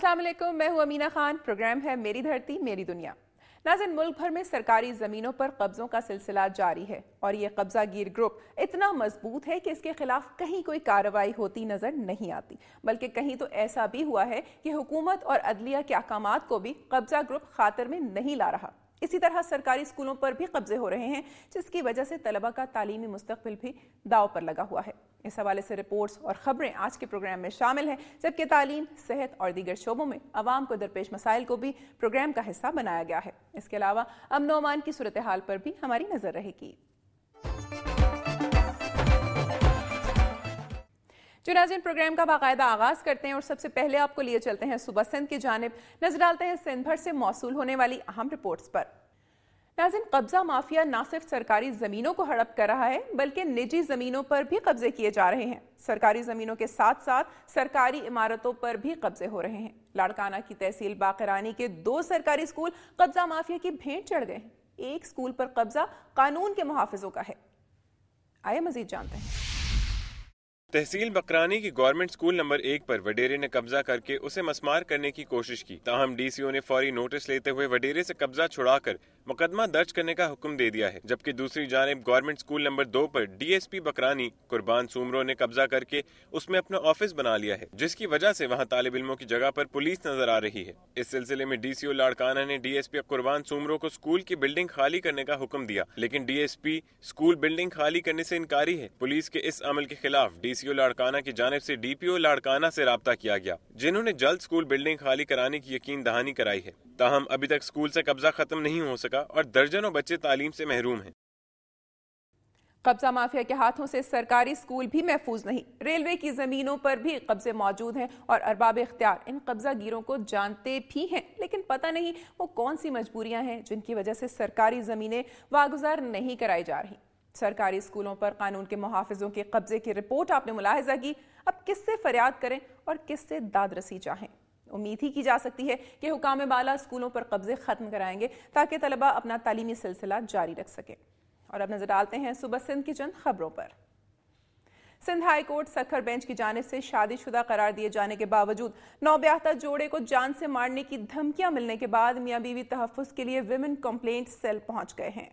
अस्सलाम वालेकुम, मैं हूं अमीना खान। प्रोग्राम है मेरी धरती मेरी दुनिया। नाज़रीन, मुल्क भर में सरकारी ज़मीनों पर कब्ज़ों का सिलसिला जारी है और ये कब्ज़ा गिर ग्रुप इतना मजबूत है कि इसके खिलाफ कहीं कोई कार्रवाई होती नज़र नहीं आती, बल्कि कहीं तो ऐसा भी हुआ है कि हुकूमत और अदलिया के अहकामात को भी कब्ज़ा ग्रुप खातिर में नहीं ला रहा। इसी तरह सरकारी स्कूलों पर भी कब्जे हो रहे हैं, जिसकी वजह से तलबा का तालीमी मुस्तकबिल भी दाव पर लगा हुआ है। इस हवाले से रिपोर्ट्स और खबरें आज के प्रोग्राम में शामिल हैं, जबकि तालीम, सेहत और दीगर शोबों में आवाम को दरपेश मसाइल को भी प्रोग्राम का हिस्सा बनाया गया है। इसके अलावा अमन व अमान की सूरत हाल पर भी हमारी नजर रहेगी। जो नाज़रीन, प्रोग्राम का बाकायदा आगाज करते हैं और सबसे पहले आपको लिए चलते हैं सुबह सिंध की जानिब। नजर डालते हैं सिंध भर से मौसूल होने वाली अहम रिपोर्ट्स पर। नाज़रीन, कब्जा माफिया न सिर्फ सरकारी जमीनों को हड़प कर रहा है, बल्कि निजी जमीनों पर भी कब्जे किए जा रहे हैं। सरकारी जमीनों के साथ साथ सरकारी इमारतों पर भी कब्जे हो रहे हैं। लाड़काना की तहसील बाकरानी के 2 सरकारी स्कूल कब्जा माफिया की भेंट चढ़ गए हैं। एक स्कूल पर कब्जा कानून के मुहाफिजों का है। आइए मजीद जानते हैं। तहसील बकरानी की गवर्नमेंट स्कूल नंबर 1 पर वडेरे ने कब्जा करके उसे मसमार करने की कोशिश की, ताहम डीसीओ ने फौरी नोटिस लेते हुए वडेरे से कब्जा छुड़ाकर मुकदमा दर्ज करने का हुक्म दे दिया है। जबकि दूसरी जानिब गवर्नमेंट स्कूल नंबर 2 पर डीएसपी बकरानी कुर्बान सूमरो ने कब्जा करके उसमें अपना ऑफिस बना लिया है, जिसकी वजह से वहां तालिब इल्मों की जगह पर पुलिस नजर आ रही है। इस सिलसिले में डीसीओ लाड़काना ने डीएसपी कुर्बान सूमरो को स्कूल की बिल्डिंग खाली करने का हुक्म दिया, लेकिन डीएसपी स्कूल बिल्डिंग खाली करने से इनकारी है। पुलिस के इस अमल के खिलाफ डीसीओ लाड़काना की जानिब से डीपीओ लाड़काना से राब्ता किया गया, जिन्होंने जल्द स्कूल बिल्डिंग खाली कराने की यकीन दहानी कराई है। ताहम अभी तक स्कूल से कब्जा खत्म नहीं हो सका और दर्जनों बच्चे तालीम से महरूम हैं। कब्जा माफिया के हाथों से सरकारी स्कूल भी महफूज नहीं, रेलवे की जमीनों पर भी कब्जे मौजूद हैं और अरबाब इख्तियार इन कब्जा गिरों को जानते भी हैं, लेकिन पता नहीं वो कौन सी मजबूरियां हैं जिनकी वजह से सरकारी जमीनें वागुजार नहीं कराई जा रही। सरकारी स्कूलों पर कानून के मुहाफिजों के कब्जे की रिपोर्ट आपने मुलाहिजा की। अब किससे फरियाद करें और किससे दाद रसी चाहें? उम्मीद ही की जा सकती है कि हुकाम बाला स्कूलों पर कब्जे खत्म कराएंगे ताकि तलबा अपना तालीमी सिलसिला जारी रख सके। और अब नजर डालते हैं सुबह सिंध की चंद खबरों पर। Sindh high court Sukkur bench की जानिब से शादीशुदा करार दिए जाने के बावजूद नौब्याहता जोड़े को जान से मारने की धमकियां मिलने के बाद मियां बीवी तहफ्फुज के लिए विमेन कंप्लेंट सेल पहुंच गए हैं।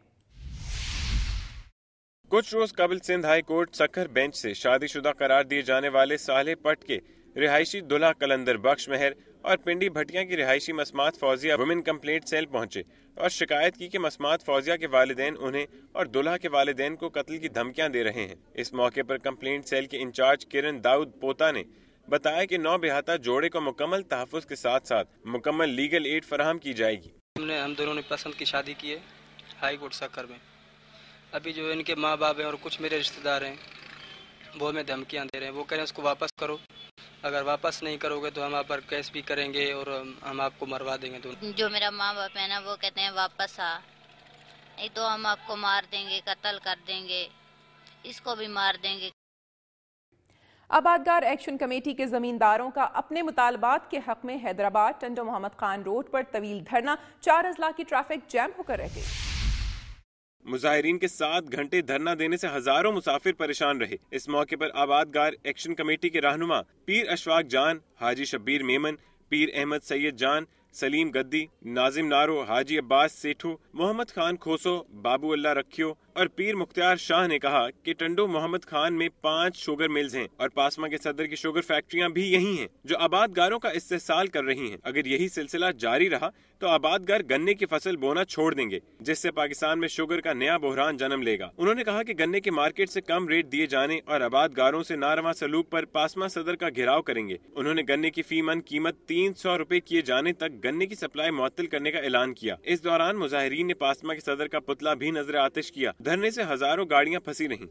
कुछ रोज कबल Sindh high court Sukkur bench से शादीशुदा करार दिए जाने वाले साले पट के रिहायशी दुल्हा कलंदर बख्श मेहर और पिंडी भटिया की रिहायशी मसमात फौजिया वुमेन कंप्लेंट सेल पहुंचे और शिकायत की कि मसमात फौजिया के वालिदैन उन्हें और दुल्हा के वालिदैन को कत्ल की धमकियां दे रहे हैं। इस मौके पर कंप्लेंट सेल के इंचार्ज किरण दाऊद पोता ने बताया कि नौब्याहता जोड़े को मुकम्मल तहफ्फुज के साथ साथ मुकम्मल लीगल एड फराहम की जाएगी। हम दोनों ने पसंद की शादी की है हाई कोर्ट सक्खर में। अभी जो इनके माँ बाप हैं और कुछ मेरे रिश्तेदार हैं वो हमें धमकियां दे रहे हैं। वो कह रहे हैं उसको वापस करो, अगर वापस नहीं करोगे तो हम आप पर केस भी करेंगे और हम आपको मरवा देंगे। दोनों जो मेरा माँ बाप है ना वो कहते हैं वापस आ, नहीं तो हम आपको मार देंगे, कत्ल कर देंगे, इसको भी मार देंगे। आबादगार एक्शन कमेटी के जमींदारों का अपने मुतालबात के हक में हैदराबाद टंडो मोहम्मद खान रोड पर तवील धरना 4 अजला की ट्रैफिक जैम होकर रह गई। मुजाहिरीन के 7 घंटे धरना देने से हजारों मुसाफिर परेशान रहे। इस मौके पर आबादगार एक्शन कमेटी के रहनुमा पीर अशफाक जान, हाजी शब्बीर मेमन, पीर अहमद सैयद जान, सलीम गद्दी, नाजिम नारो, हाजी अब्बास सेठू, मोहम्मद खान खोसो, बाबू अल्लाह रखियो और पीर मुख्तार शाह ने कहा कि टंडो मोहम्मद खान में 5 शुगर मिल्स हैं और पासमा के सदर की शुगर फैक्ट्रियां भी यही हैं जो आबादगारों का इस्तेहसाल कर रही हैं। अगर यही सिलसिला जारी रहा तो आबादगार गन्ने की फसल बोना छोड़ देंगे, जिससे पाकिस्तान में शुगर का नया बहरान जन्म लेगा। उन्होंने कहा कि गन्ने के मार्केट से कम रेट दिए जाने और आबादगारों से नारवा सलूक पर पासमा सदर का घेराव करेंगे। उन्होंने गन्ने की फी मन कीमत 300 रुपए किए जाने तक गन्ने की सप्लाई मुअत्तल करने का ऐलान किया। इस दौरान मुजाहिरीन ने पासमा के सदर का पुतला भी नजर आतिश किया। धरने से हजारों गाड़ियां फंसी रहीं।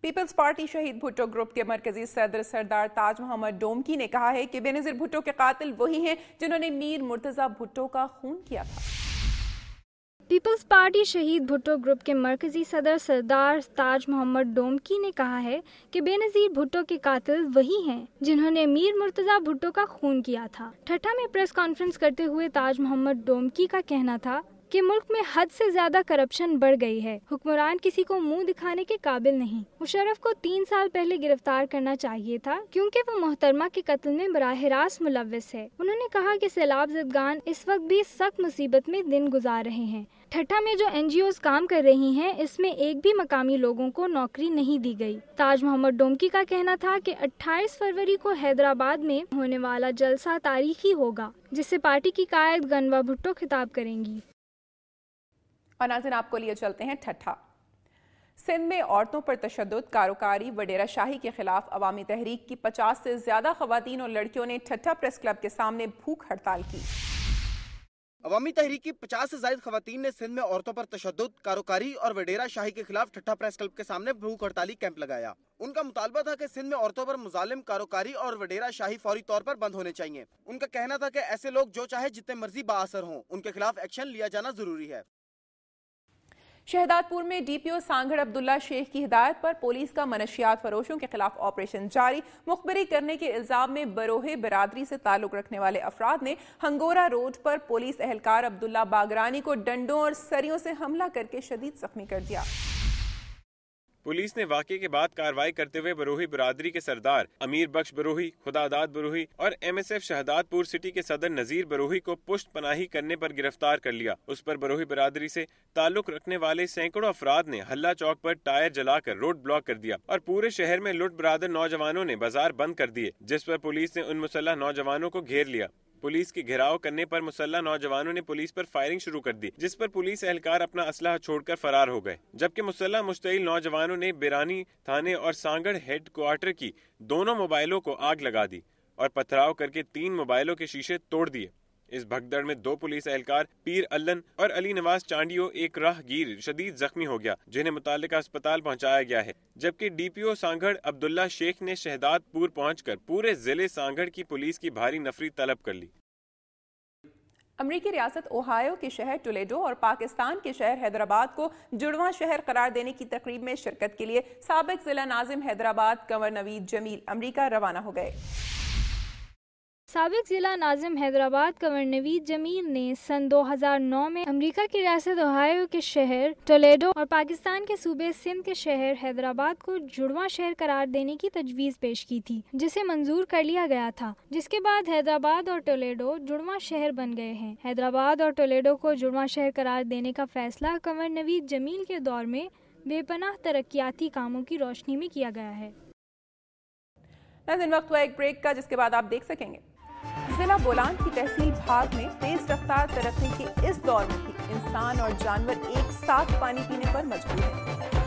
पीपल्स पार्टी शहीद भुट्टो ग्रुप के मरकजी सदर सरदार ताज मोहम्मद डोमकी ने कहा है कि बेनजीर भुट्टो के कातिल वही हैं जिन्होंने मीर मुर्तजा भुट्टो का खून किया था। पीपल्स पार्टी शहीद भुट्टो ग्रुप के मरकजी सदर सरदार ताज मोहम्मद डोमकी ने कहा है कि बेनजीर भुट्टो के कातिल वही हैं जिन्होंने मीर मुर्तजा भुट्टो का खून किया था। ठट्ठा में प्रेस कॉन्फ्रेंस करते हुए ताज मोहम्मद डोमकी का कहना था, کہ ملک میں حد سے زیادہ کرپشن بڑھ گئی ہے. حکمران کسی کو منہ دکھانے کے قابل نہیں. مشرف کو 3 سال پہلے گرفتار کرنا چاہیے تھا کیونکہ وہ محترمہ کے قتل میں براہ راست ملوث ہے. انہوں نے کہا کہ سیلاب زدگان اس وقت بھی سخت مصیبت میں دن گزار رہے ہیں. ٹھٹھا میں جو NGOs کام کر رہی ہیں اس میں ایک بھی مقامی لوگوں کو نوکری نہیں دی گئی. تاج محمد ڈومکی کا کہنا تھا کہ 28 فروری کو حیدرآباد میں ہونے والا جلسہ تاریخی ہوگا جس سے پارٹی کی قائد گنوا بھٹو خطاب کریں گی. اور ناظرین آپ کو لیے چلتے ہیں ٹھٹھا. سندھ میں عورتوں پر تشدد، کاروکاری و ڈیرہ شاہی کے خلاف عوامی تحریک کی 50 سے زیادہ خواتین اور لڑکیوں نے ٹھٹھا پریس کلب کے سامنے بھوک ہڑتال کی. عوامی تحریک کی 50 سے زائد خواتین نے سندھ میں عورتوں پر تشدد، کاروکاری اور وڈیرہ شاہی کے خلاف ٹھٹھا پریس کلب کے سامنے بھوک ہڑتالی کیمپ لگایا. ان کا مطالبہ تھا کہ سندھ میں عورتوں پر مظالم، کاروکاری اور وڈیرہ شاہی فوری طور پر بند ہونے چاہیے. ان کا کہنا تھا کہ ایسے لوگ جو چاہے جتنے مرضی بااثر ہوں ان کے خلاف ایکشن لیا جانا ضروری ہے. شہداد پور میں DPO سانگھڑ عبداللہ شیخ کی ہدایت پر پولیس کا منشیات فروشوں کے خلاف آپریشن جاری. مخبری کرنے کے الزام میں بروہے برادری سے تعلق رکھنے والے افراد نے ہنگورہ روڈ پر پولیس اہلکار عبداللہ باگرانی کو ڈنڈوں اور سریوں سے حملہ کر کے شدید زخمی کر دیا. پولیس نے واقعے کے بعد کارروائی کرتے ہوئے بروہی برادری کے سردار امیر بخش بروہی، خداداد بروہی اور MSF شہداد پور سٹی کے صدر نذیر بروہی کو پشت پناہی کرنے پر گرفتار کر لیا. اس پر بروہی برادری سے تعلق رکھنے والے سینکڑوں افراد نے حلہ چوک پر ٹائر جلا کر روڈ بلاک کر دیا اور پورے شہر میں لٹ برادر نوجوانوں نے بازار بند کر دیے، جس پر پولیس نے ان مسلح نوجوانوں کو گھیر لیا. پولیس کے گھیراؤ کرنے پر مسلح نوجوانوں نے پولیس پر فائرنگ شروع کر دی، جس پر پولیس اہلکار اپنا اسلحہ چھوڑ کر فرار ہو گئے. جبکہ مسلح مشتعل نوجوانوں نے بیرانی تھانے اور سانگڑ ہیڈ کوارٹر کی دونوں موبائلوں کو آگ لگا دی اور پتھراؤ کر کے 3 موبائلوں کے شیشے توڑ دیے. اس بھگدڑ میں 2 پولیس اہلکار پیر الن اور علی نواز چانڈیو ایک راہ گیر شدید زخمی ہو گیا، جنہیں متعلقہ اسپتال پہنچایا گیا ہے. جبکہ DPO سانگھڑ عبداللہ شیخ نے شہداد پور پہنچ کر پورے ضلع سانگھڑ کی پولیس کی بھاری نفری طلب کر لی. امریکی ریاست اوہایو کے شہر ٹولیڈو اور پاکستان کے شہر حیدرآباد کو جڑواں شہر قرار دینے کی تقریب میں شرکت کے لیے سابق ضلع ناظم حیدرآباد کنور نوید جمیل امریکہ روانہ ہو گئے. سابق ضلع ناظم حیدرآباد کنور نوید جمیل نے سن 2009 میں امریکہ کی ریاست اوہایو کے شہر ٹولیڈو اور پاکستان کے صوبے سندھ کے شہر حیدرآباد کو جڑواں شہر قرار دینے کی تجویز پیش کی تھی، جسے منظور کر لیا گیا تھا، جس کے بعد حیدرآباد اور ٹولیڈو جڑواں شہر بن گئے ہیں. حیدرآباد اور ٹولیڈو کو جڑواں شہر قرار دینے کا فیصلہ کنور نوید جمیل کے دور میں بے پناہ ترقیاتی کاموں کی روشنی میں کیا گیا ہے. وقت ہوا ایک بریک کا، جس کے بعد آپ دیکھ سکیں گے ضلع بولان کی تحصیل بھاگ میں تیز رفتار ترقی کے اس دور میں بھی انسان اور جانور ایک ساتھ پانی پینے پر مجبور ہیں.